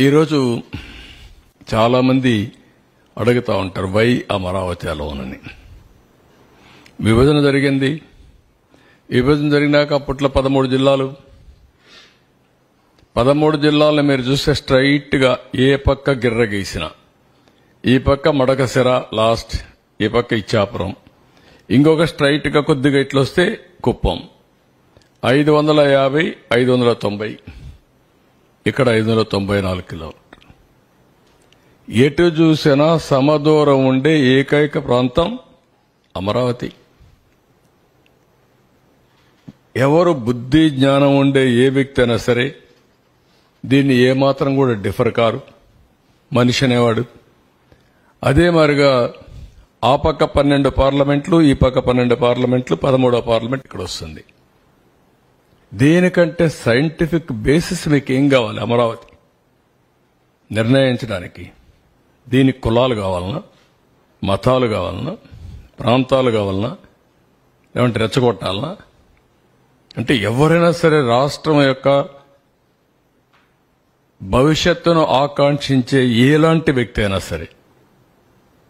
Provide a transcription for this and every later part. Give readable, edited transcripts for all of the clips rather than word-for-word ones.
ఈరోజు చాలా మంది అడుగుతా ఉంటారు వై అమరావతి అలోనని. విభజన జరిగింది. విభజన జరిగినాక అప్పట్లో 13 జిల్లాలు. 13 జిల్లాలను మీరు చూస్తే స్ట్రైట్ గా ఏ పక్క గిర్ర గీసినా, ఈ పక్క మడకశిర లాస్ట్, ఈ పక్క ఇచ్చాపురం, ఇంకొక స్ట్రైట్ గా కొద్దిగా ఇట్లొస్తే కుప్పం. 550, 590, ఇక్కడ 594 కిలోమీటర్లు. ఎటు చూసినా సమదూరం ఉండే ఏకైక ప్రాంతం అమరావతి. ఎవరు బుద్ధి జ్ఞానం ఉండే ఏ వ్యక్తి అయినా సరే దీన్ని ఏమాత్రం కూడా డిఫర్ కారు మనిషి అనేవాడు. అదే మాదిరిగా ఆ పక్క 12 పార్లమెంట్లు, ఈ పక్క 12 పార్లమెంట్లు, 13వ పార్లమెంట్ ఇక్కడ వస్తుంది. దేనికంటే సైంటిఫిక్ బేసిస్ మీకు ఏం కావాలి అమరావతి నిర్ణయించడానికి? దీనికి కులాలు కావాలన్నా, మతాలు కావాలన్నా, ప్రాంతాలు కావాలన్నా, లేదంటే రెచ్చగొట్టాలన్నా? అంటే ఎవరైనా సరే రాష్ట్రం యొక్క భవిష్యత్తును ఆకాంక్షించే ఎలాంటి వ్యక్తి అయినా సరే,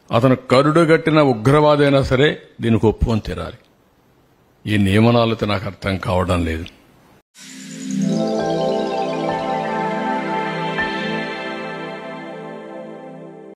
అతను కరుడుగట్టిన ఉగ్రవాది అయినా సరే దీనికి ఒప్పుకొని తీరాలి. ఈ నియమనాలతో నాకు అర్థం కావడం లేదు.